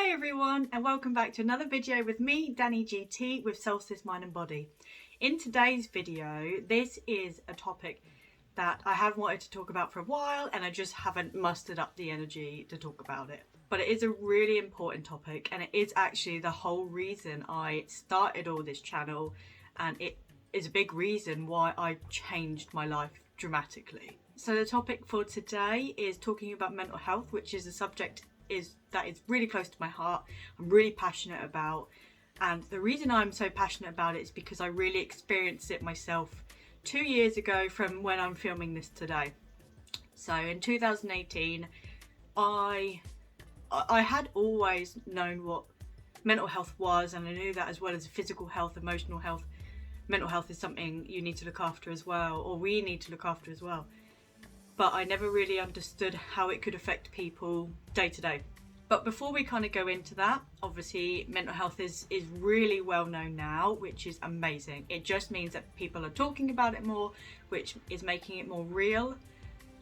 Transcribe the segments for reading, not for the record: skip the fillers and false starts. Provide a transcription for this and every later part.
Hi everyone, and welcome back to another video with me, Danny GT, with Solstice Mind and Body. In today's video, this is a topic that I have wanted to talk about for a while and I just haven't mustered up the energy to talk about it. But it is a really important topic, and it is actually the whole reason I started all this channel, and it is a big reason why I changed my life dramatically. So the topic for today is talking about mental health, which is a subject that is really close to my heart. I'm really passionate about, and the reason I'm so passionate about it is because I really experienced it myself 2 years ago from when I'm filming this today. So in 2018, I had always known what mental health was, and I knew that as well as physical health, emotional health. Mental health is something you need to look after as well, or we need to look after as well. But I never really understood how it could affect people day to day. But before we kind of go into that, obviously mental health is really well known now, which is amazing. It just means that people are talking about it more, which is making it more real,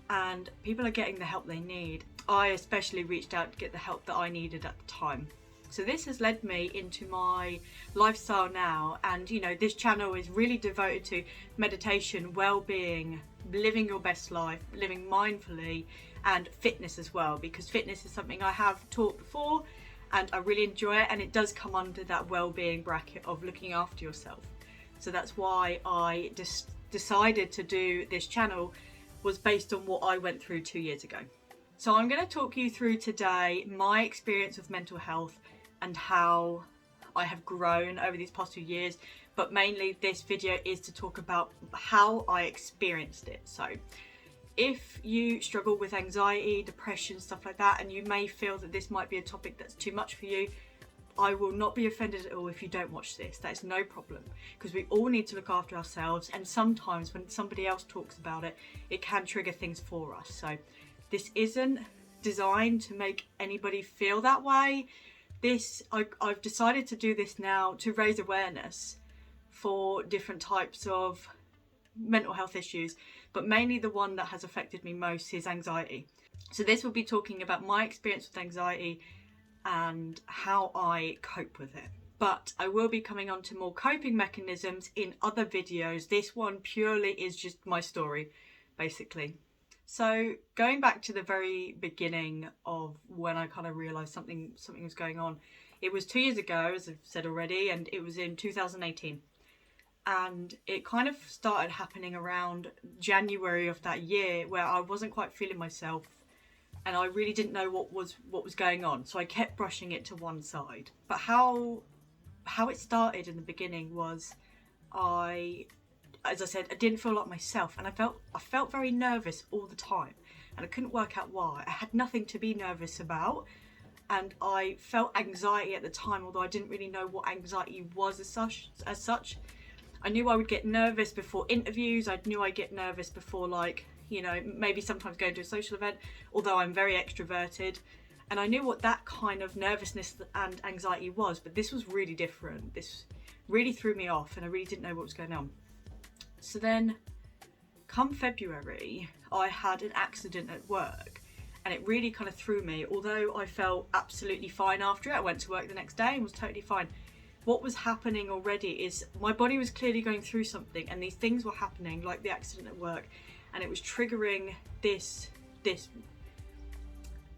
and people are getting the help they need. I especially reached out to get the help that I needed at the time. So this has led me into my lifestyle now, and you know, this channel is really devoted to meditation, well-being, living your best life, living mindfully, and fitness as well, because fitness is something I have taught before and I really enjoy it, and it does come under that well-being bracket of looking after yourself. So that's why I decided to do this channel, was based on what I went through 2 years ago. So I'm going to talk you through today my experience with mental health and how I have grown over these past 2 years, but mainly this video is to talk about how I experienced it. So if you struggle with anxiety, depression, stuff like that, and you may feel that this might be a topic that's too much for you, I will not be offended at all if you don't watch this. That is no problem, because we all need to look after ourselves, and sometimes when somebody else talks about it, it can trigger things for us. So this isn't designed to make anybody feel that way. I've decided to do this now to raise awareness for different types of mental health issues, but mainly the one that has affected me most is anxiety. So this will be talking about my experience with anxiety and how I cope with it. But I will be coming on to more coping mechanisms in other videos. This one purely is just my story, basically. So going back to the very beginning of when I kind of realised something was going on, it was 2 years ago, as I've said already, and it was in 2018. And it kind of started happening around January of that year, where I wasn't quite feeling myself and I really didn't know what was going on. So I kept brushing it to one side. But how it started in the beginning was as I said, I didn't feel like myself, and I felt very nervous all the time, and I couldn't work out why. I had nothing to be nervous about, and I felt anxiety at the time, although I didn't really know what anxiety was as such. I knew I would get nervous before interviews. I knew I'd get nervous before, like, you know, maybe sometimes going to a social event, although I'm very extroverted. And I knew what that kind of nervousness and anxiety was, but this was really different. This really threw me off, and I really didn't know what was going on. So then, come February, I had an accident at work, and it really kind of threw me. Although I felt absolutely fine after it, I went to work the next day and was totally fine. What was happening already is my body was clearly going through something, and these things were happening, like the accident at work, and it was triggering this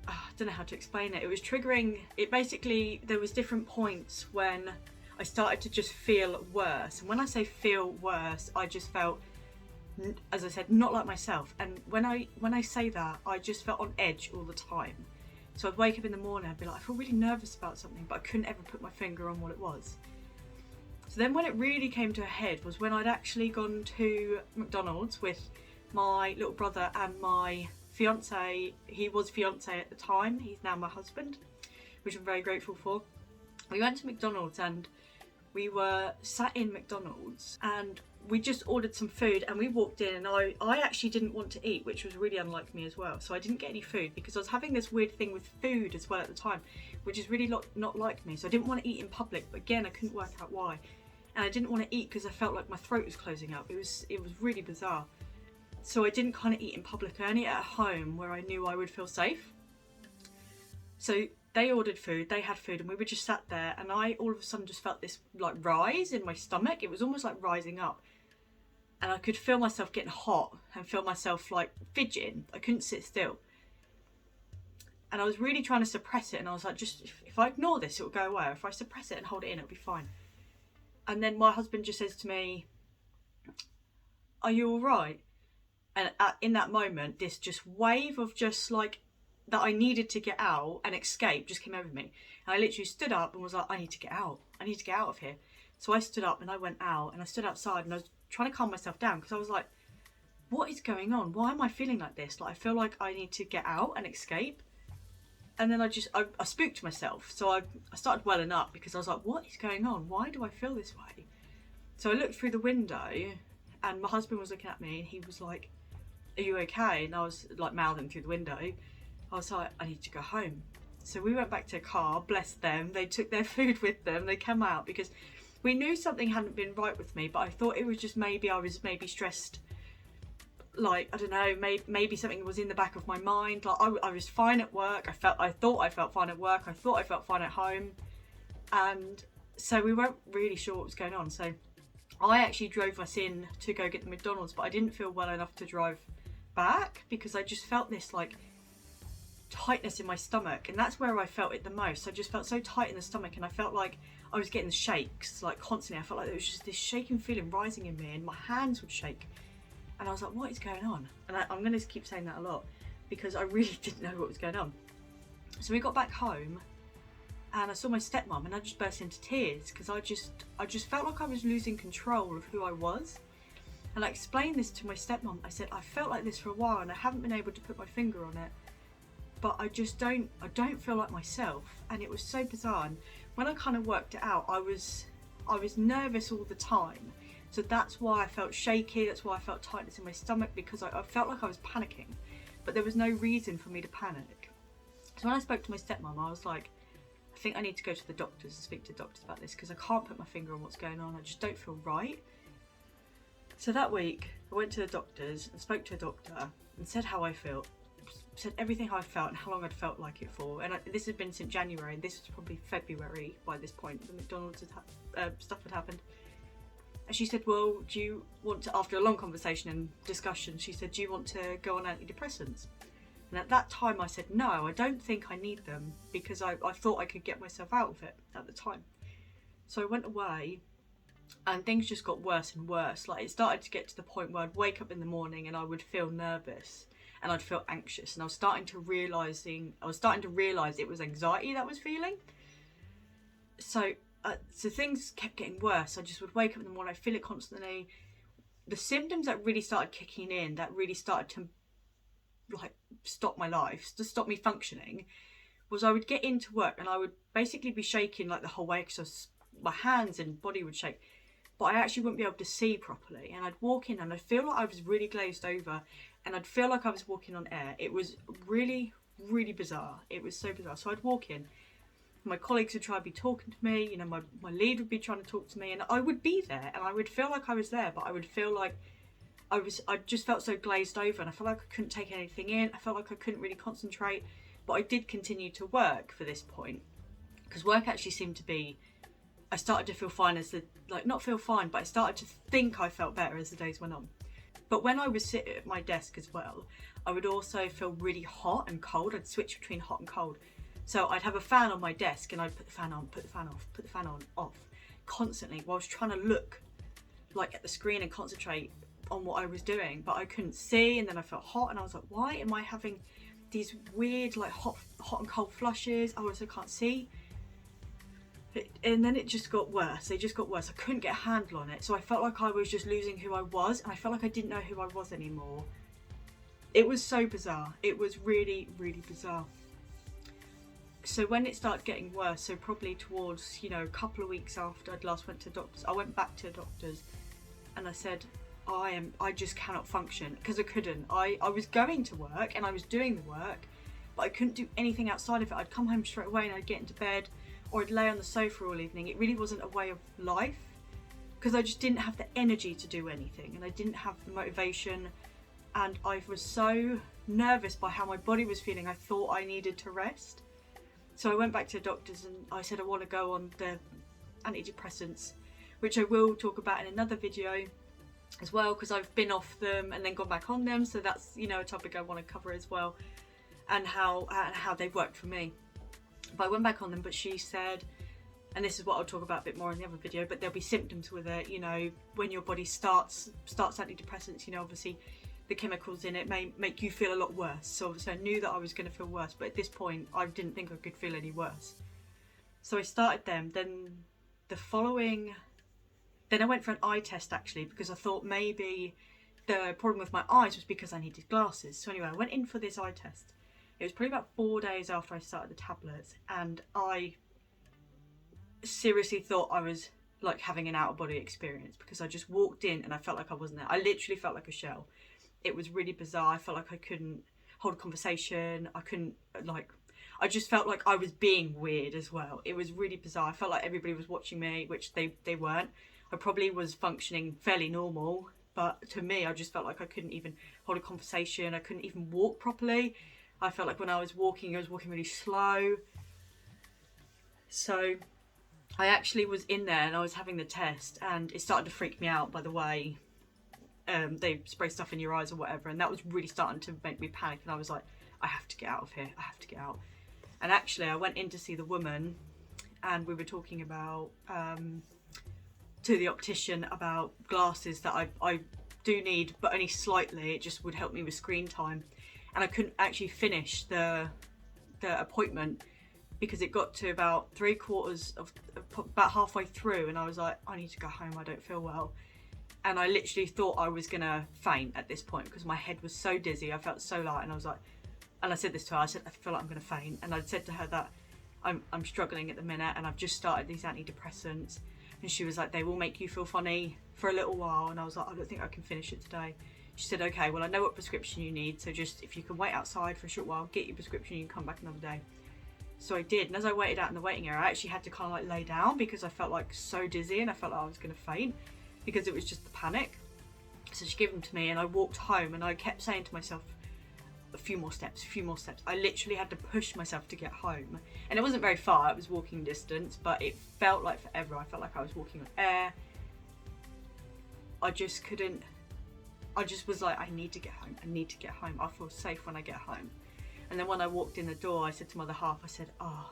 I don't know how to explain it. It was triggering it. Basically, there was different points when I started to just feel worse. And when I say feel worse, I just felt, as I said, not like myself. And when I say that, I just felt on edge all the time. So I'd wake up in the morning, I'd be like, I feel really nervous about something, but I couldn't ever put my finger on what it was. So then when it really came to a head was when I'd actually gone to McDonald's with my little brother and my fiance. He was fiance at the time, he's now my husband, which I'm very grateful for. We went to McDonald's and we were sat in McDonald's and we just ordered some food, and we walked in, and I actually didn't want to eat, which was really unlike me as well. So I didn't get any food because I was having this weird thing with food as well at the time, which is really not like me. So I didn't want to eat in public, but again, I couldn't work out why. And I didn't want to eat because I felt like my throat was closing up. It was really bizarre. So I didn't kind of eat in public. I only ate at home where I knew I would feel safe. So they ordered food, they had food, and we were just sat there, and I all of a sudden just felt this like rise in my stomach. It was almost like rising up, and I could feel myself getting hot and feel myself like fidgeting. I couldn't sit still, and I was really trying to suppress it, and I was like, just if I ignore this, it'll go away. If I suppress it and hold it in, it'll be fine. And then my husband just says to me, "Are you all right?" And in that moment, this just wave of just like that I needed to get out and escape just came over me. And I literally stood up and was like, I need to get out. I need to get out of here. So I stood up and I went out, and I stood outside, and I was trying to calm myself down because I was like, what is going on? Why am I feeling like this? Like, I feel like I need to get out and escape. And then I spooked myself. So I started welling up because I was like, what is going on? Why do I feel this way? So I looked through the window, and my husband was looking at me, and he was like, are you okay? And I was like mouthing through the window. I was like, I need to go home. So we went back to a car, bless them. They took their food with them. They came out because we knew something hadn't been right with me, but I thought it was just maybe I was stressed. Like, I don't know, maybe something was in the back of my mind. Like, I was fine at work. I thought I felt fine at work. I thought I felt fine at home. And so we weren't really sure what was going on. So I actually drove us in to go get the McDonald's, but I didn't feel well enough to drive back because I just felt this like tightness in my stomach, and that's where I felt it the most. I just felt so tight in the stomach, and I felt like I was getting shakes like constantly. I felt like there was just this shaking feeling rising in me, and my hands would shake, and I was like, what is going on? And I'm going to keep saying that a lot because I really didn't know what was going on. So we got back home, and I saw my stepmom, and I just burst into tears because I just felt like I was losing control of who I was. And I explained this to my stepmom. I said, I felt like this for a while, and I haven't been able to put my finger on it, but I don't feel like myself. And it was so bizarre. And when I kind of worked it out, I was nervous all the time. So that's why I felt shaky. That's why I felt tightness in my stomach, because I felt like I was panicking, but there was no reason for me to panic. So when I spoke to my stepmom, I was like, I think I need to go to the doctors and speak to doctors about this because I can't put my finger on what's going on. I just don't feel right. So that week I went to the doctors and spoke to a doctor and said how I felt, said everything how I felt and how long I'd felt like it for. And this had been since January, and this was probably February by this point. The McDonald's stuff had happened. And she said, well, do you want to, after a long conversation and discussion, she said, do you want to go on antidepressants? And at that time I said, no, I don't think I need them, because I thought I could get myself out of it at the time. So I went away, and things just got worse and worse. Like, it started to get to the point where I'd wake up in the morning and I would feel nervous and I'd feel anxious, and I was starting to realise it was anxiety that I was feeling. So things kept getting worse. I just would wake up in the morning, I'd feel it constantly. The symptoms that really started kicking in, that really started to like stop my life, to stop me functioning, was I would get into work and I would basically be shaking like the whole way, because my hands and body would shake, but I actually wouldn't be able to see properly. And I'd walk in and I'd feel like I was really glazed over, and I'd feel like I was walking on air. It was really, really bizarre. It was so bizarre. So I'd walk in, my colleagues would try to be talking to me, you know, my lead would be trying to talk to me, and I would be there and I would feel like I was there, but I would feel like I just felt so glazed over, and I felt like I couldn't take anything in. I felt like I couldn't really concentrate, but I did continue to work for this point, because work actually seemed to be, I started to feel fine not feel fine, but I started to think I felt better as the days went on. But when I would sit at my desk as well, I would also feel really hot and cold. I'd switch between hot and cold. So I'd have a fan on my desk, and I'd put the fan on, put the fan off, put the fan on, off, constantly, while I was trying to look like at the screen and concentrate on what I was doing, but I couldn't see. And then I felt hot, and I was like, why am I having these weird like hot and cold flushes? I also can't see. And then it just got worse. It just got worse. I couldn't get a handle on it. So I felt like I was just losing who I was, and I felt like I didn't know who I was anymore. It was so bizarre. It was really, really bizarre. So when it started getting worse, so probably towards, you know, a couple of weeks after I'd last went to doctors, I went back to doctors and I said, I just cannot function, because I couldn't. I was going to work and I was doing the work, but I couldn't do anything outside of it. I'd come home straight away and I'd get into bed, or I'd lay on the sofa all evening. It really wasn't a way of life, because I just didn't have the energy to do anything, and I didn't have the motivation, and I was so nervous by how my body was feeling. I thought I needed to rest. So I went back to the doctors and I said I want to go on the antidepressants, which I will talk about in another video as well, because I've been off them and then gone back on them, so that's, you know, a topic I want to cover as well, and how they've worked for me. But I went back on them, but she said, and this is what I'll talk about a bit more in the other video, but there'll be symptoms with it, you know, when your body starts antidepressants, you know, obviously the chemicals in it may make you feel a lot worse. So obviously I knew that I was going to feel worse, but at this point I didn't think I could feel any worse. So I started them. Then I went for an eye test, actually, because I thought maybe the problem with my eyes was because I needed glasses. So anyway, I went in for this eye test. It was probably about 4 days after I started the tablets, and I seriously thought I was like having an out-of-body experience, because I just walked in and I felt like I wasn't there. I literally felt like a shell. It was really bizarre. I felt like I couldn't hold a conversation. I just felt like I was being weird as well. It was really bizarre. I felt like everybody was watching me, which they weren't. I probably was functioning fairly normal, but to me, I just felt like I couldn't even hold a conversation. I couldn't even walk properly. I felt like when I was walking really slow. So I actually was in there and I was having the test, and it started to freak me out by the way they spray stuff in your eyes or whatever, and that was really starting to make me panic, and I was like, I have to get out of here. I have to get out. And actually I went in to see the woman, and we were talking about to the optician about glasses that I do need, but only slightly. It just would help me with screen time, and I couldn't actually finish the appointment because it got to about about halfway through, and I was like, I need to go home, I don't feel well. And I literally thought I was gonna faint at this point because my head was so dizzy, I felt so light, and I was like, and I said this to her, I said, I feel like I'm gonna faint. And I'd said to her that I'm struggling at the minute, and I've just started these antidepressants. And she was like, they will make you feel funny for a little while. And I was like, I don't think I can finish it today. She said, okay, well, I know what prescription you need, so just if you can wait outside for a short while, get your prescription, you can come back another day. So I did, and as I waited out in the waiting area, I actually had to kind of like lay down because I felt like so dizzy and I felt like I was going to faint because it was just the panic. So she gave them to me, and I walked home, and I kept saying to myself, a few more steps, a few more steps. I literally had to push myself to get home, and it wasn't very far, it was walking distance, but it felt like forever. I felt like I was walking on air. I just was like, I need to get home, I need to get home, I'll feel safe when I get home. And then when I walked in the door, I said to my other half, I said, oh,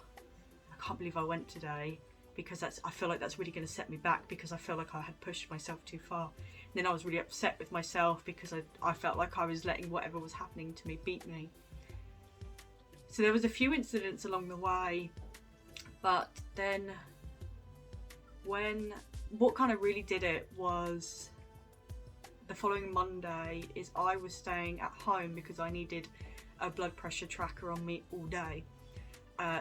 I can't believe I went today, because I feel like that's really going to set me back, because I feel like I had pushed myself too far. And then I was really upset with myself because I felt like I was letting whatever was happening to me beat me. So there was a few incidents along the way, but then what kind of really did it was the following Monday is I was staying at home because I needed a blood pressure tracker on me all day.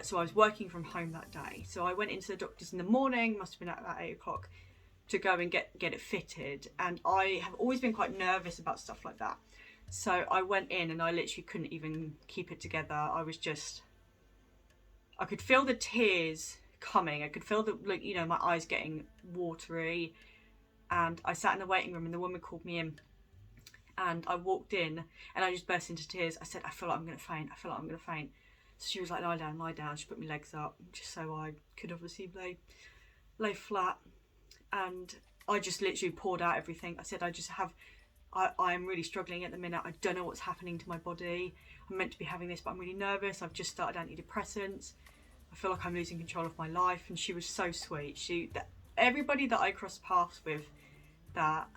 So I was working from home that day. So I went into the doctor's in the morning, must have been at about 8 o'clock, to go and get it fitted. And I have always been quite nervous about stuff like that. So I went in and I literally couldn't even keep it together. I could feel the tears coming. I could feel my eyes getting watery. And I sat in the waiting room, and the woman called me in. And I walked in and I just burst into tears. I said, I feel like I'm going to faint. I feel like I'm going to faint. So she was like, lie down, lie down. She put my legs up just so I could obviously lay flat. And I just literally poured out everything. I said, I am really struggling at the minute. I don't know what's happening to my body. I'm meant to be having this, but I'm really nervous. I've just started antidepressants. I feel like I'm losing control of my life. And she was so sweet. Everybody that I crossed paths with that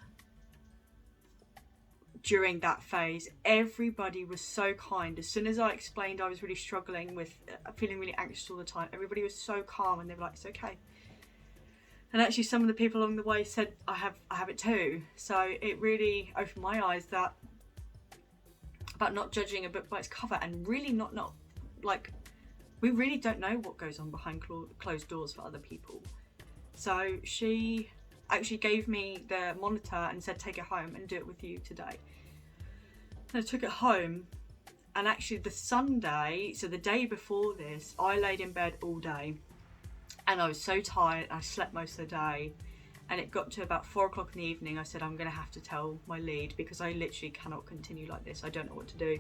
during that phase, everybody was so kind. As soon as I explained I was really struggling with feeling really anxious all the time, everybody was so calm, and they were like, it's okay. And actually some of the people along the way said, I have it too. So it really opened my eyes about not judging a book by its cover, and really not like, we really don't know what goes on behind closed doors for other people. So she actually gave me the monitor and said, take it home and do it with you today. And I took it home, and actually the Sunday, so the day before this, I laid in bed all day, and I was so tired. I slept most of the day, and it got to about 4 o'clock in the evening. I said, I'm going to have to tell my lead, because I literally cannot continue like this. I don't know what to do.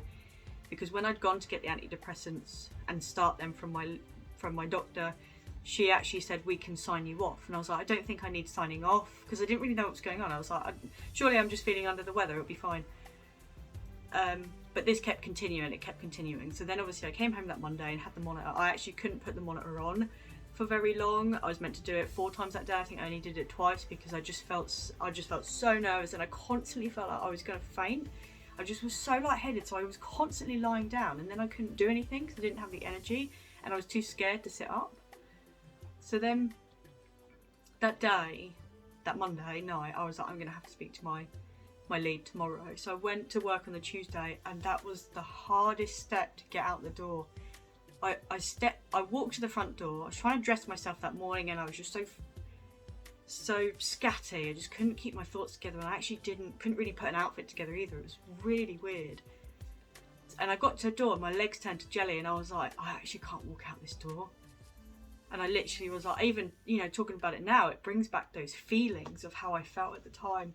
Because when I'd gone to get the antidepressants and start them from my from my doctor, she actually said, we can sign you off. And I was like, I don't think I need signing off, because I didn't really know what was going on. I was like, surely I'm just feeling under the weather, it'll be fine. But this kept continuing, it kept continuing. So then obviously I came home that Monday and had the monitor. I actually couldn't put the monitor on for very long. I was meant to do it 4 times that day. I think I only did it twice because I just felt so nervous, and I constantly felt like I was going to faint. I just was so lightheaded, so I was constantly lying down, and then I couldn't do anything because I didn't have the energy, and I was too scared to sit up. So then that day, that Monday night, I was like, I'm going to have to speak to my lead tomorrow. So I went to work on the Tuesday, and that was the hardest step to get out the door. I walked to the front door. I was trying to dress myself that morning, and I was just so scatty. I just couldn't keep my thoughts together, and I actually couldn't really put an outfit together either. It was really weird. And I got to the door, and my legs turned to jelly, and I was like, I actually can't walk out this door. And I literally was like, even, you know, talking about it now, it brings back those feelings of how I felt at the time.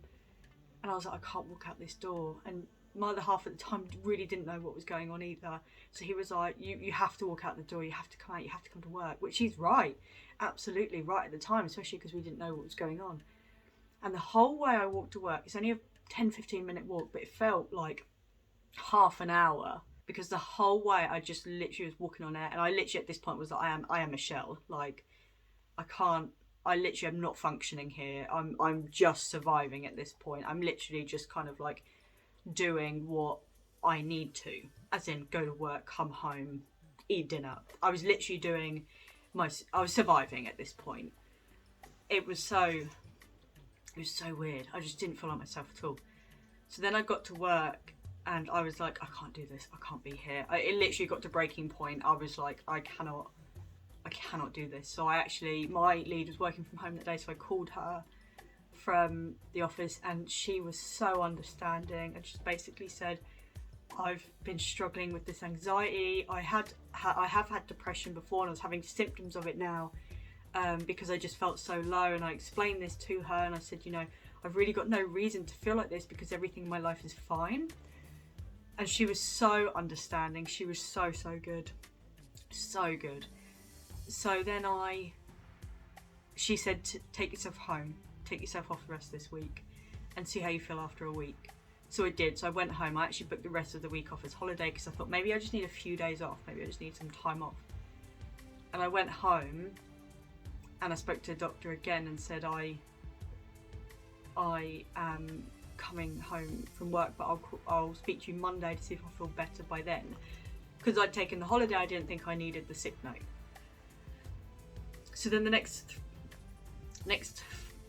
And I was like, I can't walk out this door. And my other half at the time really didn't know what was going on either. So he was like, you have to walk out the door, you have to come out, you have to come to work. Which he's right, absolutely right at the time, especially because we didn't know what was going on. And the whole way I walked to work, it's only a 10-15 minute walk, but it felt like half an hour. Because the whole way I just literally was walking on air, and I literally at this point was like, I am a shell. Like, I literally am not functioning here. I'm just surviving at this point. I'm literally just kind of like doing what I need to, as in go to work, come home, eat dinner. I was literally I was surviving at this point. It was so weird. I just didn't feel like myself at all. So then I got to work, and I was like, I can't do this. I can't be here. It literally got to breaking point. I was like, I cannot do this. So my lead was working from home that day, so I called her from the office, and she was so understanding, and just basically said, I've been struggling with this anxiety. I have had depression before, and I was having symptoms of it now, because I just felt so low. And I explained this to her, and I said, you know, I've really got no reason to feel like this because everything in my life is fine. And she was so understanding. She was so good. So good. So then she said, take yourself home. Take yourself off the rest of this week and see how you feel after a week. So I did. So I went home. I actually booked the rest of the week off as holiday because I thought maybe I just need a few days off. Maybe I just need some time off. And I went home and I spoke to the doctor again and said, I am coming home from work, but I'll speak to you Monday to see if I feel better by then. Because I'd taken the holiday, I didn't think I needed the sick note. So then the next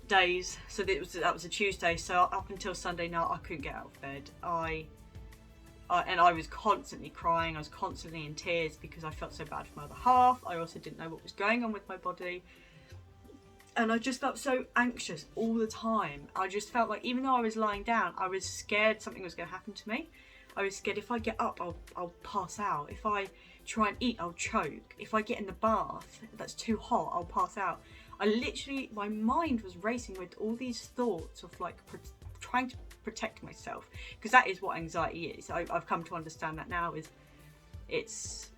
days, so that was a Tuesday, so up until Sunday night I couldn't get out of bed. And I was constantly crying, I was constantly in tears because I felt so bad for my other half. I also didn't know what was going on with my body. And I just felt so anxious all the time. I just felt like, even though I was lying down, I was scared something was going to happen to me. I was scared if I get up, I'll pass out. If I try and eat, I'll choke. If I get in the bath that's too hot, I'll pass out. My mind was racing with all these thoughts of like trying to protect myself. Because that is what anxiety is. I've come to understand that now, is it's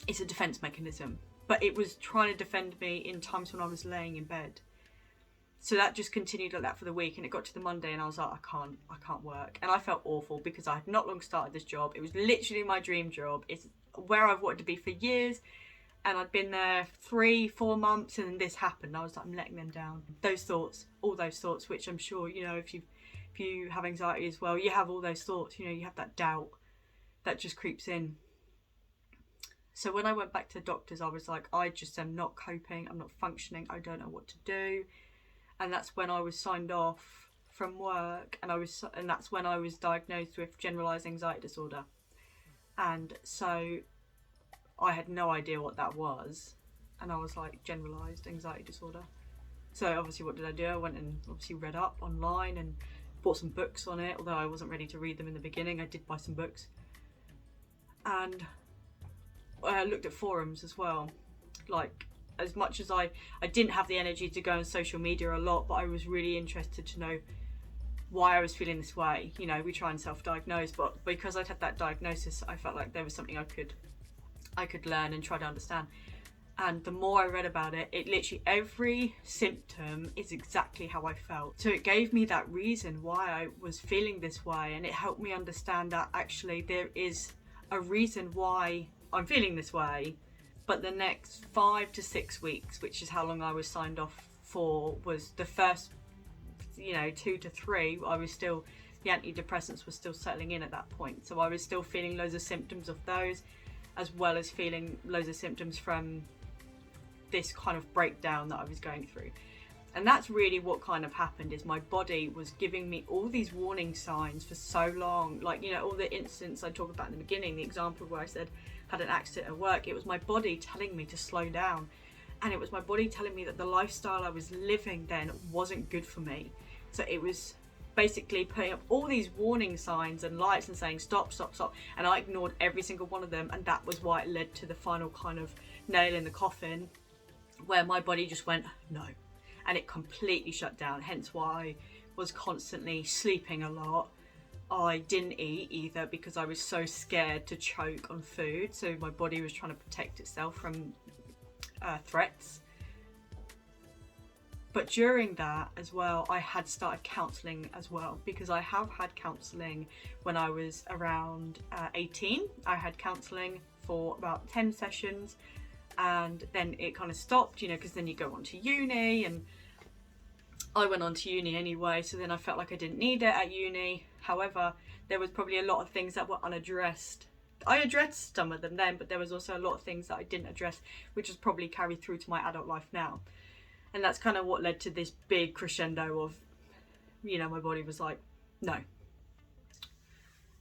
a defense mechanism. But it was trying to defend me in times when I was laying in bed. So that just continued like that for the week, and it got to the Monday and I was like, I can't work. And I felt awful because I had not long started this job. It was literally my dream job. It's where I've wanted to be for years, and I'd been there 3-4 months, and then this happened. I was like, I'm letting them down. Those thoughts, all those thoughts, which I'm sure, you know, if you have anxiety as well, you have all those thoughts, you know, you have that doubt that just creeps in. So when I went back to the doctors, I was like, I just am not coping, I'm not functioning, I don't know what to do. And that's when I was signed off from work, and that's when I was diagnosed with generalised anxiety disorder. And so I had no idea what that was, and I was like, generalised anxiety disorder. So obviously what did I do? I went and obviously read up online and bought some books on it, although I wasn't ready to read them in the beginning. I did buy some books. And I looked at forums as well. Like, as much as I didn't have the energy to go on social media a lot, but I was really interested to know why I was feeling this way. You know, we try and self-diagnose, but because I'd had that diagnosis, I felt like there was something I could learn and try to understand. And the more I read about it, it literally, every symptom is exactly how I felt. So it gave me that reason why I was feeling this way, and it helped me understand that actually there is a reason why I'm feeling this way. But the next 5 to 6 weeks, which is how long I was signed off for, was the first, 2 to 3, I was still, the antidepressants were still settling in at that point. So I was still feeling loads of symptoms of those, as well as feeling loads of symptoms from this kind of breakdown that I was going through. And that's really what kind of happened, is my body was giving me all these warning signs for so long. Like, all the incidents I talked about in the beginning, the example where I said I had an accident at work, it was my body telling me to slow down. And it was my body telling me that the lifestyle I was living then wasn't good for me. So it was basically putting up all these warning signs and lights and saying stop, stop, stop. And I ignored every single one of them. And that was why it led to the final kind of nail in the coffin, where my body just went, no. And it completely shut down. Hence why I was constantly sleeping a lot. I didn't eat either because I was so scared to choke on food. So my body was trying to protect itself from threats. But during that as well, I had started counselling as well, because I have had counselling when I was around 18. I had counselling for about 10 sessions. And then it kind of stopped, because then you go on to uni, and I went on to uni anyway, so then I felt like I didn't need it at uni. However, there was probably a lot of things that were unaddressed. I addressed some of them then, but there was also a lot of things that I didn't address, which has probably carried through to my adult life now. And that's kind of what led to this big crescendo of, my body was like, no.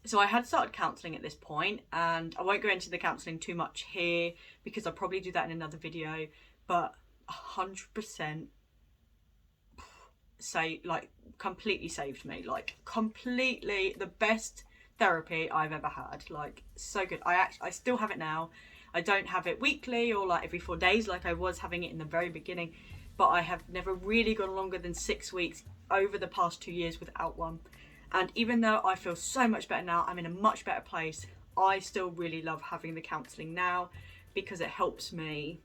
So I had started counselling at this point, and I won't go into the counselling too much here because I'll probably do that in another video, but 100% completely saved me, completely the best therapy I've ever had, so good. I still have it now. I don't have it weekly or every 4 days like I was having it in the very beginning, but I have never really gone longer than 6 weeks over the past 2 years without one. And even though I feel so much better now, I'm in a much better place, I still really love having the counselling now because it helps me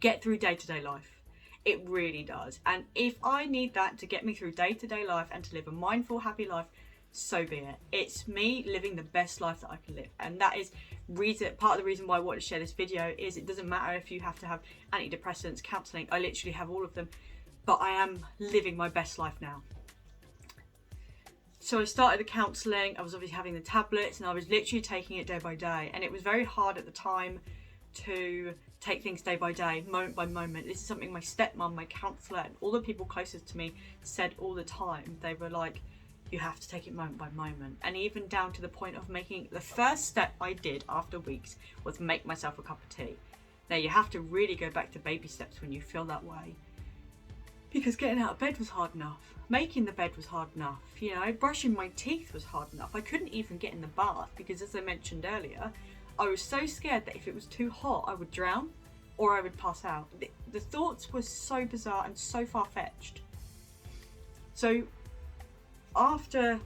get through day-to-day life. It really does. And if I need that to get me through day-to-day life and to live a mindful, happy life, so be it. It's me living the best life that I can live. And that is part of the reason why I wanted to share this video. Is it doesn't matter if you have to have antidepressants, counselling, I literally have all of them, but I am living my best life now. So I started the counselling, I was obviously having the tablets, and I was literally taking it day by day. And it was very hard at the time to take things day by day, moment by moment. This is something my stepmom, my counsellor, and all the people closest to me said all the time. They were like, you have to take it moment by moment. And even down to the point of making, the first step I did after weeks was make myself a cup of tea. Now you have to really go back to baby steps when you feel that way, because getting out of bed was hard enough. Making the bed was hard enough, brushing my teeth was hard enough. I couldn't even get in the bath because, as I mentioned earlier, I was so scared that if it was too hot, I would drown or I would pass out. The thoughts were so bizarre and so far-fetched. So after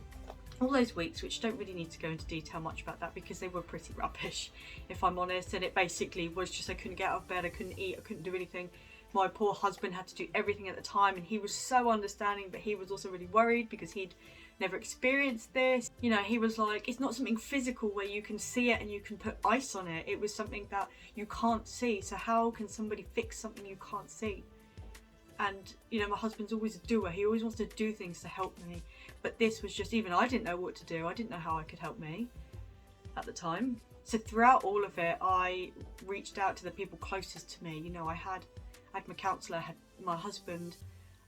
all those weeks, which don't really need to go into detail much about that because they were pretty rubbish, if I'm honest, and it basically was just I couldn't get out of bed, I couldn't eat, I couldn't do anything. My poor husband had to do everything at the time, and he was so understanding, but he was also really worried because he'd never experienced this. He was like, it's not something physical where you can see it and you can put ice on it. It was something that you can't see. So how can somebody fix something you can't see? And, my husband's always a doer. He always wants to do things to help me. But this was just, even I didn't know what to do. I didn't know how I could help me at the time. So throughout all of it, I reached out to the people closest to me. I had my counsellor, I had my husband,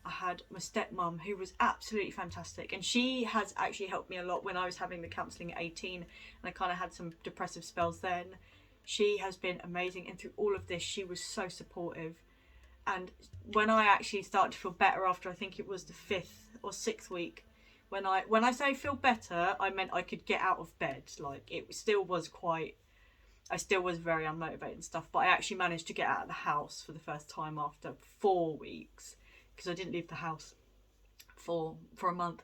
I had my stepmom, who was absolutely fantastic. And she has actually helped me a lot when I was having the counselling at 18 and I kind of had some depressive spells then. She has been amazing, and through all of this, she was so supportive. And when I actually started to feel better after, I think it was the 5th or 6th week, when I say feel better, I meant I could get out of bed. It still was I still was very unmotivated and stuff, but I actually managed to get out of the house for the first time after 4 weeks, because I didn't leave the house for a month.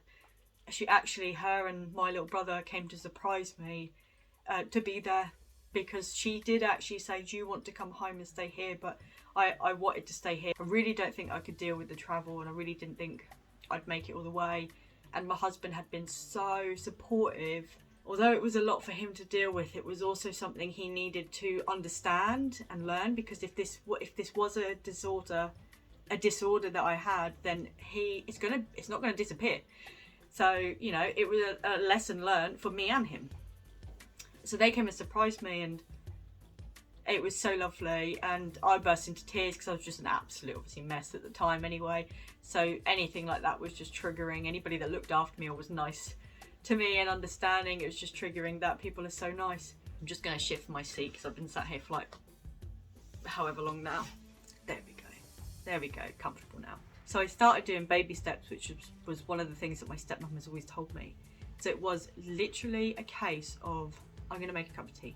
Her and my little brother came to surprise me, to be there because she did actually say, do you want to come home and stay here? But I wanted to stay here. I really don't think I could deal with the travel, and I really didn't think I'd make it all the way. And my husband had been so supportive. Although it was a lot for him to deal with, it was also something he needed to understand and learn, because if this was a disorder that I had, then it's not gonna disappear. So, you know, it was a lesson learned for me and him. So they came and surprised me, and it was so lovely, and I burst into tears because I was just an absolute, obviously, mess at the time anyway. So anything like that was just triggering. Anybody that looked after me or was nice to me and understanding, it was just triggering that. People are so nice. I'm just going to shift my seat because I've been sat here for like however long now. There we go. There we go. Comfortable now. So I started doing baby steps, which was one of the things that my stepmom has always told me. So it was literally a case of, I'm going to make a cup of tea.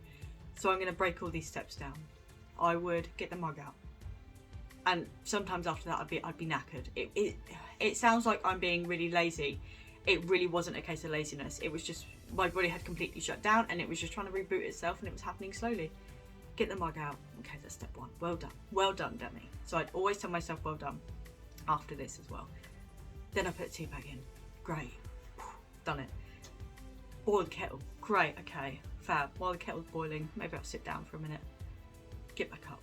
So I'm going to break all these steps down. I would get the mug out. And sometimes after that, I'd be knackered. It sounds like I'm being really lazy. It really wasn't a case of laziness. It was just, my body had completely shut down and it was just trying to reboot itself, and it was happening slowly. Get the mug out. Okay, that's step one. Well done. Well done, Danni. So I'd always tell myself well done after this as well. Then I put the tea bag in. Great. Done it. Boil the kettle. Great. Okay. Fab. While the kettle's boiling, maybe I'll sit down for a minute. Get back up.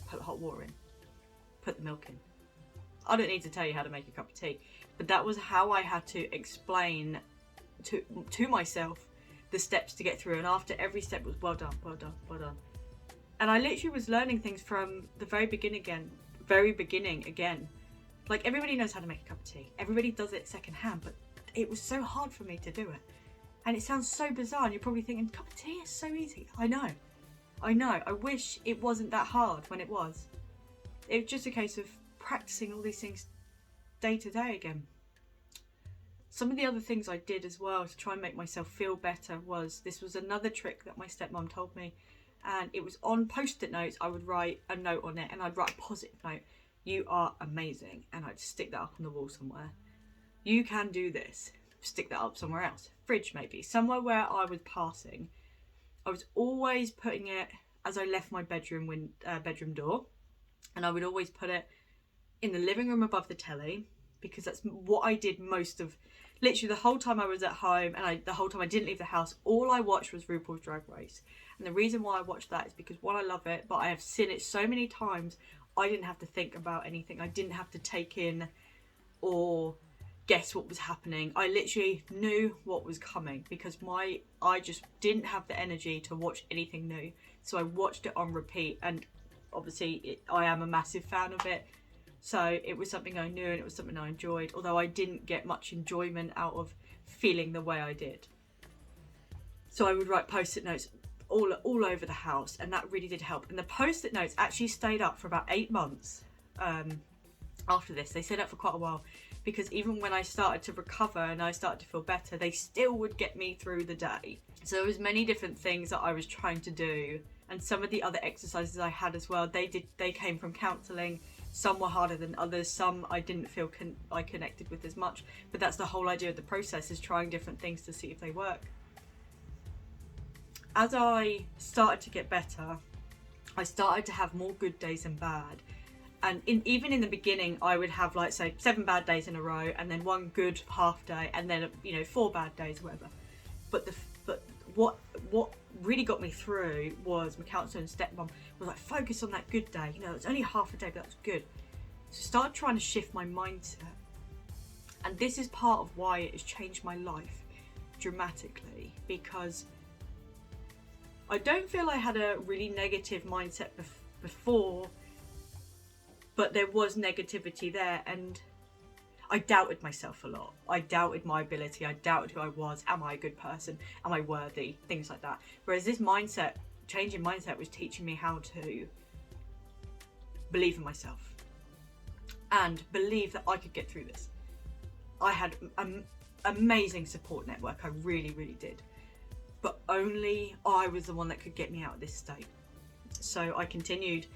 Put the hot water in. Put the milk in. I don't need to tell you how to make a cup of tea, but that was how I had to explain to myself the steps to get through. And after every step was well done, well done, well done. And I literally was learning things from the very beginning again. Like, everybody knows how to make a cup of tea. Everybody does it secondhand, but it was so hard for me to do it. And it sounds so bizarre, and you're probably thinking, cup of tea is so easy. I know. I wish it wasn't that hard when it was. It was just a case of practicing all these things day to day again. Some of the other things I did as well to try and make myself feel better was, this was another trick that my stepmom told me, and it was on post-it notes. I would write a note on it, and I'd write a positive note. You are amazing. And I'd stick that up on the wall somewhere. You can do this. Stick that up somewhere else. Fridge maybe. Somewhere where I was passing. I was always putting it as I left my bedroom door. And I would always put it in the living room above the telly, because that's what I did most of, literally the whole time I was at home, and the whole time I didn't leave the house, all I watched was RuPaul's Drag Race. And the reason why I watched that is because, one, I love it, but I have seen it so many times, I didn't have to think about anything. I didn't have to take in or guess what was happening. I literally knew what was coming, because I just didn't have the energy to watch anything new. So I watched it on repeat, and obviously I am a massive fan of it. So it was something I knew, and it was something I enjoyed, although I didn't get much enjoyment out of feeling the way I did. So I would write post-it notes all over the house, and that really did help. And the post-it notes actually stayed up for about 8 months after this. They stayed up for quite a while, because even when I started to recover and I started to feel better, they still would get me through the day. So there was many different things that I was trying to do, and some of the other exercises I had as well, they came from counselling. Some were harder than others. Some I didn't feel I connected with as much, but that's the whole idea of the process, is trying different things to see if they work. As I started to get better, I started to have more good days than bad. And even in the beginning, I would have, like, say, 7 bad days in a row, and then 1 good half day, and then 4 bad days, whatever. But what really got me through was my counsellor and stepmom was like, focus on that good day. It's only half a day, but that's good. So I started trying to shift my mindset, and this is part of why it has changed my life dramatically, because I don't feel I had a really negative mindset before, but there was negativity there, and I doubted myself a lot. I doubted my ability. I doubted who I was. Am I a good person? Am I worthy? Things like that. Whereas this change in mindset was teaching me how to believe in myself and believe that I could get through this. I had an amazing support network. I really, really did. But only I was the one that could get me out of this state. So I continued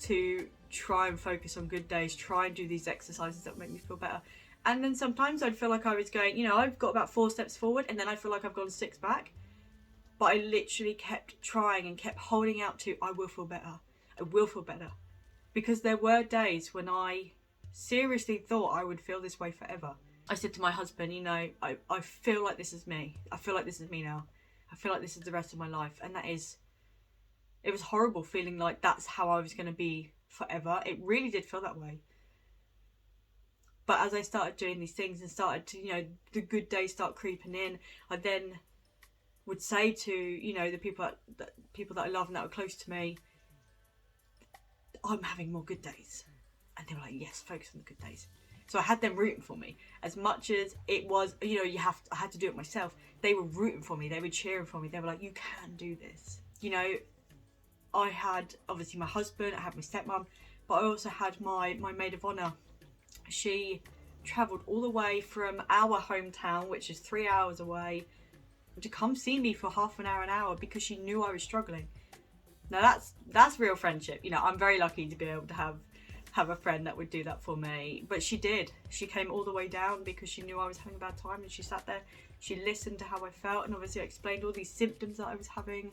to try and focus on good days, try and do these exercises that make me feel better. And then sometimes I'd feel like I was going, I've got about 4 steps forward, and then I feel like I've gone 6 back. But I literally kept trying and kept holding out to, I will feel better. I will feel better. Because there were days when I seriously thought I would feel this way forever. I said to my husband, you know, I feel like this is me. I feel like this is me now. I feel like this is the rest of my life. And it was horrible feeling like that's how I was going to be forever. It really did feel that way. But as I started doing these things and started to, you know, the good days start creeping in, I then would say to, you know, the people that I love and that are close to me, I'm having more good days. And they were like, yes, focus on the good days. So I had them rooting for me. As much as it was, you know, I had to do it myself. They were rooting for me. They were cheering for me. They were like, you can do this. You know, I had obviously my husband, I had my stepmom, but I also had my maid of honour. She travelled all the way from our hometown, which is 3 hours away, to come see me for half an hour because she knew I was struggling. Now that's real friendship. You know, I'm very lucky to be able to have a friend that would do that for me. But she did. She came all the way down because she knew I was having a bad time, and she sat there, she listened to how I felt, and obviously I explained all these symptoms that I was having,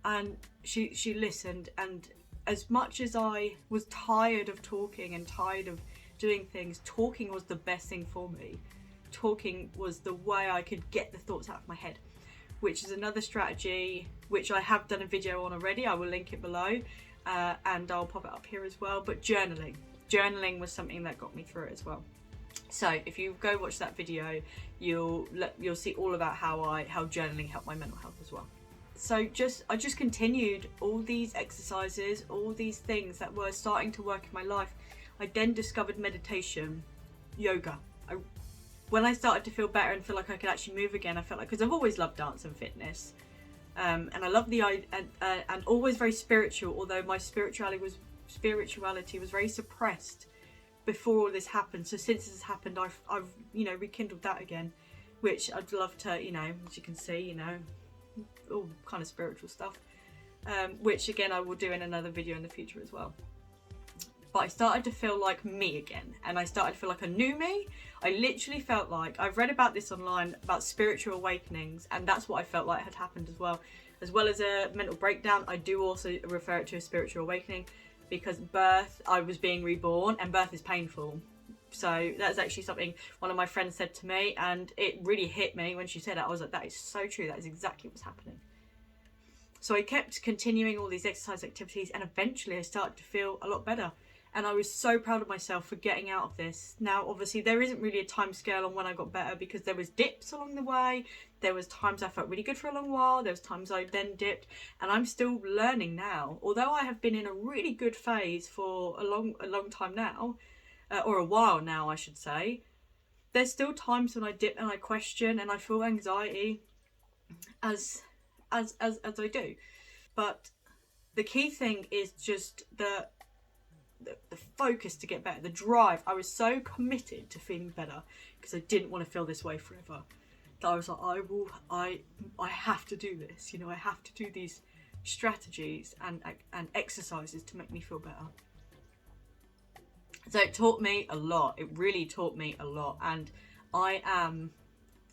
and she listened. And as much as I was tired of talking and tired of doing things, talking was the best thing for me. Talking was the way I could get the thoughts out of my head, which is another strategy which I have done a video on already. I will link it below, and I'll pop it up here as well. But journaling was something that got me through it as well. So if you go watch that video, you'll see all about how journaling helped my mental health as well. So I just continued all these exercises, all these things that were starting to work in my life. I then discovered meditation, yoga. When I started to feel better and feel like I could actually move again, I felt like, because I've always loved dance and fitness, and I love and always very spiritual. Although my spirituality was very suppressed before all this happened. So since this has happened, I've you know, rekindled that again, which I'd love to, you know, as you can see, you know, all kind of spiritual stuff, which again I will do in another video in the future as well. But I started to feel like me again, and I started to feel like a new me. I literally felt like, I've read about this online, about spiritual awakenings, and that's what I felt like had happened as well. As well as a mental breakdown, I do also refer it to a spiritual awakening, because birth, I was being reborn, and birth is painful. So that's actually something one of my friends said to me, and it really hit me when she said it. I was like, that is so true, that is exactly what's happening. So I kept continuing all these exercise activities, and eventually I started to feel a lot better. And I was so proud of myself for getting out of this. Now, obviously, there isn't really a time scale on when I got better, because there was dips along the way. There was times I felt really good for a long while. There was times I then dipped, and I'm still learning now. Although I have been in a really good phase for a long time now, or a while now, I should say, there's still times when I dip and I question and I feel anxiety, as I do. But the key thing is just the focus to get better, the drive. I was so committed to feeling better because I didn't want to feel this way forever, that I was like, I have to do this, you know, I have to do these strategies and exercises to make me feel better. So it taught me a lot. It really taught me a lot, and I am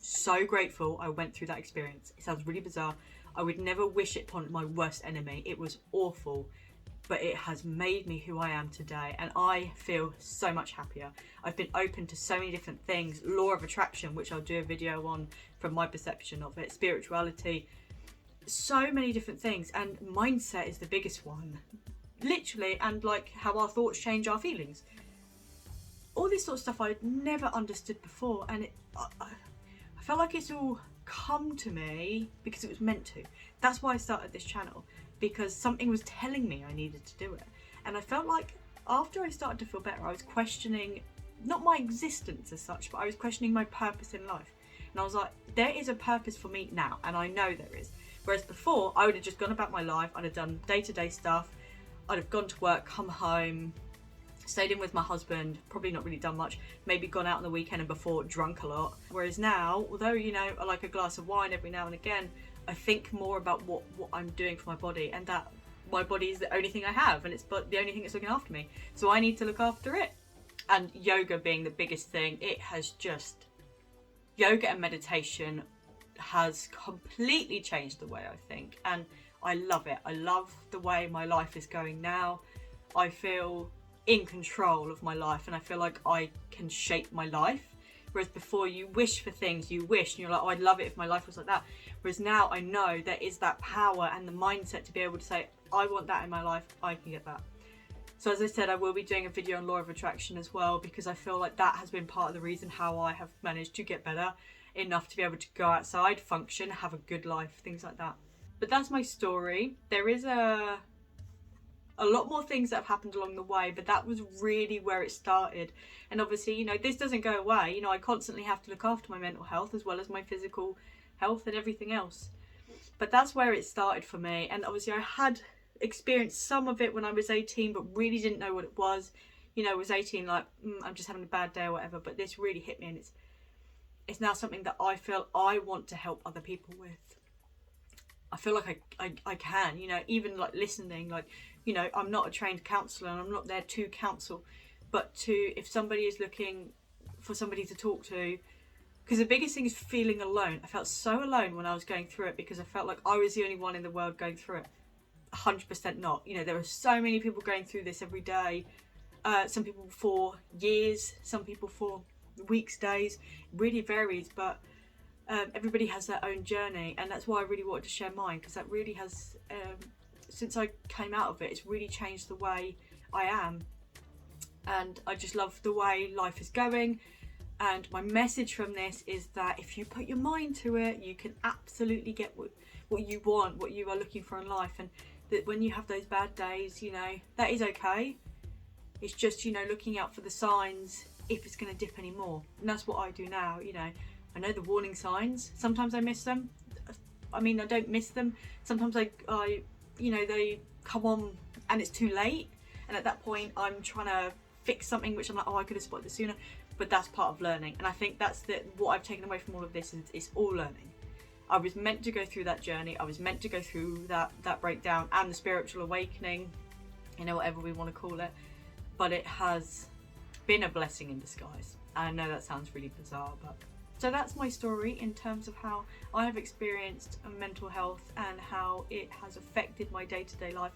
so grateful I went through that experience. It sounds really bizarre. I would never wish it upon my worst enemy. It was awful. But it has made me who I am today, and I feel so much happier. I've been open to so many different things. Law of attraction, which I'll do a video on from my perception of it. Spirituality, so many different things, and mindset is the biggest one. Literally, and like how our thoughts change our feelings. All this sort of stuff I'd never understood before, and I felt like it's all come to me because it was meant to. That's why I started this channel. Because something was telling me I needed to do it. And I felt like after I started to feel better, I was questioning, not my existence as such, but I was questioning my purpose in life. And I was like, there is a purpose for me now, and I know there is. Whereas before, I would have just gone about my life, I'd have done day-to-day stuff, I'd have gone to work, come home, stayed in with my husband, probably not really done much, maybe gone out on the weekend and before drunk a lot. Whereas now, although, you know, I like a glass of wine every now and again, I think more about what I'm doing for my body, and that my body is the only thing I have, and it's but the only thing that's looking after me. So I need to look after it. And yoga being the biggest thing, it has just, yoga and meditation has completely changed the way I think, and I love it. I love the way my life is going now. I feel in control of my life, and I feel like I can shape my life. Whereas before, you wish for things, you wish, and you're like, oh, I'd love it if my life was like that. Whereas now I know there is that power and the mindset to be able to say, I want that in my life, I can get that. So as I said, I will be doing a video on law of attraction as well, because I feel like that has been part of the reason how I have managed to get better enough to be able to go outside, function, have a good life, things like that. But that's my story. There is a lot more things that have happened along the way, but that was really where it started. And obviously, you know, this doesn't go away. You know, I constantly have to look after my mental health as well as my physical health and everything else. But that's where it started for me. And obviously I had experienced some of it when I was 18, but really didn't know what it was. You know, I was 18 like, I'm just having a bad day or whatever, but this really hit me, and it's now something that I feel I want to help other people with. I feel like I can, you know, even like listening, like, you know, I'm not a trained counsellor and I'm not there to counsel, but if somebody is looking for somebody to talk to, because the biggest thing is feeling alone. I felt so alone when I was going through it, because I felt like I was the only one in the world going through it. 100% not. You know, there are so many people going through this every day. Some people for years, some people for weeks, days. It really varies, but everybody has their own journey, and that's why I really wanted to share mine, because that really has, since I came out of it, it's really changed the way I am, and I just love the way life is going. And my message from this is that if you put your mind to it, you can absolutely get what you want, what you are looking for in life, and that when you have those bad days, you know, that is okay. It's just, you know, looking out for the signs if it's going to dip anymore, and that's what I do now. You know, I know the warning signs. Sometimes I miss them. I mean, I don't miss them. Sometimes I you know, they come on and it's too late. And at that point, I'm trying to fix something which I'm like, oh, I could have spotted this sooner. But that's part of learning. And I think that's what I've taken away from all of this is it's all learning. I was meant to go through that journey. I was meant to go through that breakdown and the spiritual awakening, you know, whatever we want to call it. But it has been a blessing in disguise. I know that sounds really bizarre, but so that's my story in terms of how I have experienced mental health and how it has affected my day-to-day life.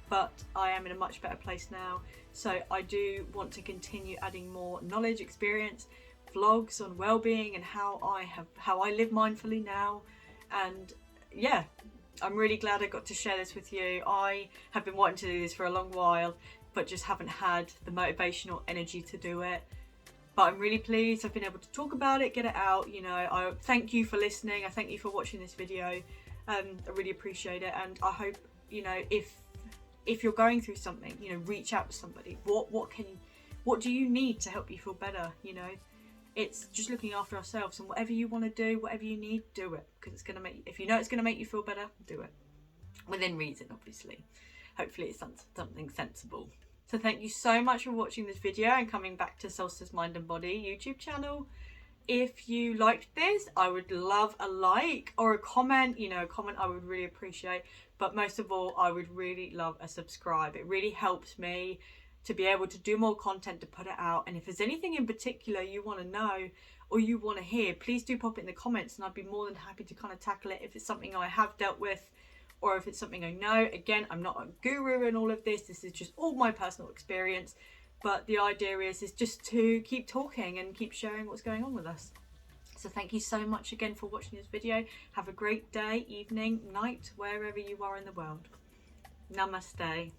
But I am in a much better place now. So I do want to continue adding more knowledge, experience, vlogs on well-being and how I live mindfully now. And yeah, I'm really glad I got to share this with you. I have been wanting to do this for a long while, but just haven't had the motivation or energy to do it. But I'm really pleased I've been able to talk about it, get it out. You know, I thank you for listening. I thank you for watching this video. I really appreciate it. And I hope, you know, if you're going through something, you know, reach out to somebody. What do you need to help you feel better? You know, it's just looking after ourselves, and whatever you want to do, whatever you need, do it, because it's going to make, if you know it's going to make you feel better, do it within reason, obviously. Hopefully it's something sensible. So thank you so much for watching this video and coming back to Solstice Mind and Body YouTube channel. If you liked this, I would love a like or a comment. You know, a comment I would really appreciate. But most of all, I would really love a subscribe. It really helps me to be able to do more content, to put it out. And if there's anything in particular you want to know or you want to hear, please do pop it in the comments, and I'd be more than happy to kind of tackle it if it's something I have dealt with or if it's something I know. Again, I'm not a guru in all of this. This is just all my personal experience. But the idea is just to keep talking and keep sharing what's going on with us. So thank you so much again for watching this video. Have a great day, evening, night, wherever you are in the world. Namaste.